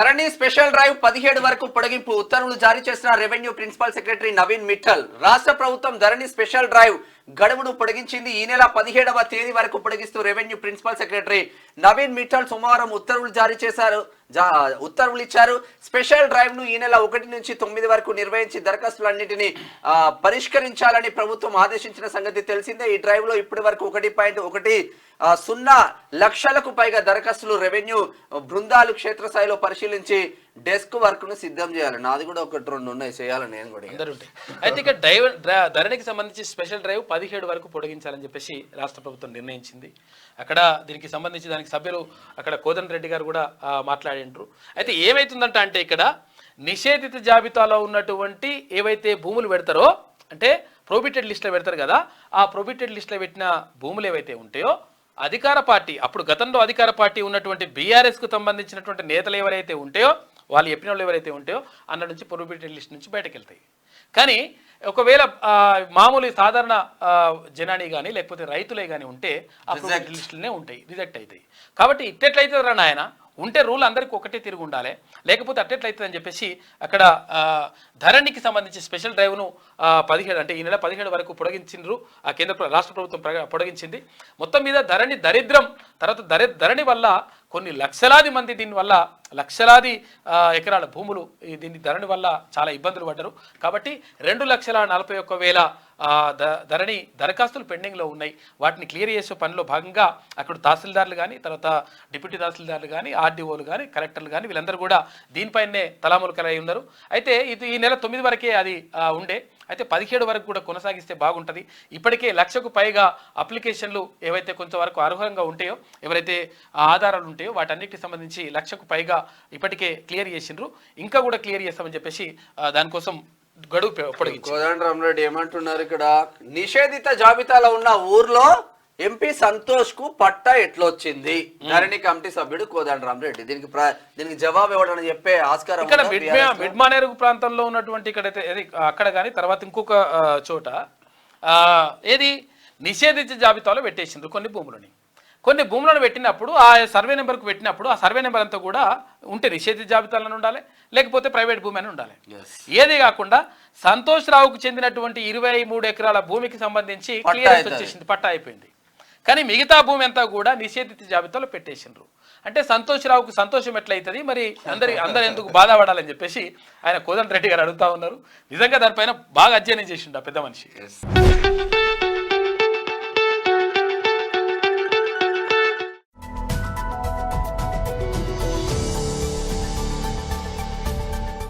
ధరణి special drive 17 వరకు పొడిగింపు ఉత్తర్వులు జారీ చేసిన revenue principal secretary Naveen Mittal. రాష్ట్ర ప్రభుత్వం ధరణి స్పెషల్ డ్రైవ్ గడువును పొడిగించింది. ఈ నెల 17వ తేదీ వరకు పొడిగిస్తూ revenue principal secretary Naveen Mittal సోమవారం ఉత్తర్వులు జారీ చేశారు. ఉత్తర్వులు ఇచ్చారు. స్పెషల్ డ్రైవ్ ను ఈ నెల 1 నుంచి 9 వరకు నిర్వహించి దరఖాస్తులన్నింటినీ పరిష్కరించాలని ప్రభుత్వం ఆదేశించిన సంగతి తెలిసిందే. ఈ డ్రైవ్ లో ఇప్పటి వరకు 1.10 లక్షలకు పైగా దరఖాస్తులు రెవెన్యూ బృందాలు క్షేత్రస్థాయిలో పరిశీలించి డెస్క్ వర్క్ ను సిద్ధం చేయాలి. నాది కూడా 1-2 ఉన్నాయి చేయాలని నేను కూడా. అయితే ఇక ధరణికి సంబంధించి స్పెషల్ డ్రైవ్ 17 వరకు పొడిగించాలని చెప్పేసి రాష్ట్ర ప్రభుత్వం నిర్ణయించింది. అక్కడ దీనికి సంబంధించి దానికి సభ్యులు అక్కడ కోదండ రెడ్డి గారు కూడా మాట్లాడిండ్రు. అయితే ఏమైతుందంట అంటే ఇక్కడ నిషేధిత జాబితాలో ఉన్నటువంటి ఏవైతే భూములు పెడతారో అంటే ప్రొహిబిటెడ్ లిస్ట్లో పెడతారు కదా, ఆ ప్రొహిబిటెడ్ లిస్ట్లో పెట్టిన భూములు ఏవైతే ఉంటాయో అధికార పార్టీ అప్పుడు గతంలో అధికార పార్టీ ఉన్నటువంటి బీఆర్ఎస్కు సంబంధించినటువంటి నేతలు ఎవరైతే ఉంటాయో వాళ్ళు చెప్పిన వాళ్ళు ఎవరైతే ఉంటాయో అన్న నుంచి ప్రొహిబిటెడ్ లిస్ట్ నుంచి బయటకు వెళ్తాయి. కానీ ఒకవేళ మామూలు సాధారణ జనాని కానీ లేకపోతే రైతులే కానీ ఉంటే ఆ ప్రొహిబిటెడ్ లిస్టులనే ఉంటాయి, రిజెక్ట్ అవుతాయి. కాబట్టి ఇట్టెట్లయితే రా నాయన ఉంటే రూల్ అందరికీ ఒకటే తిరిగి ఉండాలి, లేకపోతే అట్టెట్లయితుంది అని చెప్పేసి అక్కడ ధరణికి సంబంధించి స్పెషల్ డ్రైవ్ను 17 అంటే ఈ నెల 17 వరకు పొడిగించిండ్రు. ఆ రాష్ట్ర ప్రభుత్వం పొడిగించింది. మొత్తం మీద ధరణి దరిద్రం తర్వాత ధరణి వల్ల కొన్ని లక్షలాది మంది దీనివల్ల లక్షలాది ఎకరాల భూములు దీని ధరణి వల్ల చాలా ఇబ్బందులు పడ్డారు. కాబట్టి 2,41,000 ధరణి దరఖాస్తులు పెండింగ్లో ఉన్నాయి. వాటిని క్లియర్ చేసే పనిలో భాగంగా అక్కడ తహసీల్దార్లు కానీ తర్వాత డిప్యూటీ తహసీల్దార్లు కానీ ఆర్డీఓలు కానీ కలెక్టర్లు కానీ వీళ్ళందరూ కూడా దీనిపైనే తలాములకలై ఉన్నారు. అయితే ఇది ఈ నెల 9 వరకే అది ఉండే, అయితే 17 వరకు కూడా కొనసాగిస్తే బాగుంటుంది. ఇప్పటికే 1,00,000కు పైగా అప్లికేషన్లు ఏవైతే కొంతవరకు అర్హంగా ఉంటాయో ఎవరైతే ఆధారాలు ఉంటాయో వాటన్నిటికి సంబంధించి 1,00,000కు పైగా ఇప్పటికే క్లియర్ చేసిండ్రు. ఇంకా కూడా క్లియర్ చేస్తామని చెప్పేసి దానికోసం గడువు పొడిగించారు. కోదండరామరెడ్డి ఏమంటున్నారు ఇక్కడ, నిషేధిత జాబితాలో ఉన్న ఊర్లో ఎంపీ సంతోష్ కు పట్టా ఎట్లొచ్చింది? ధరణి కమిటీ సభ్యుడు కోదండరామరెడ్డి దీనికి జవాబు ఇవ్వడం చెప్పే ఆస్కారం. ఇక్కడ మిడ్మానేరు ప్రాంతంలో ఉన్నటువంటి ఇక్కడైతే అక్కడ కానీ తర్వాత ఇంకొక చోట ఏది నిషేధిత జాబితాలో పెట్టేసిండ్రు కొన్ని భూములను పెట్టినప్పుడు ఆ సర్వే నెంబర్కు పెట్టినప్పుడు ఆ సర్వే నెంబర్ అంతా కూడా ఉంటే నిషేధిత జాబితాలను ఉండాలి, లేకపోతే ప్రైవేట్ భూమి అని ఉండాలి. ఏది కాకుండా సంతోష్ రావుకు చెందినటువంటి 23 ఎకరాల భూమికి సంబంధించి క్లియరెన్స్ వచ్చేసింది, పట్టా అయిపోయింది. కానీ మిగతా భూమి అంతా కూడా నిషేధిత జాబితాలో పెట్టేసిండ్రు. అంటే సంతోష్ రావుకు సంతోషం ఎట్లయితుంది మరి, అందరు ఎందుకు బాధపడాలని చెప్పేసి ఆయన కోదండ రెడ్డి గారు అడుగుతా ఉన్నారు. నిజంగా దానిపైన బాగా అధ్యయనం చేసిండు ఆ పెద్ద మనిషి.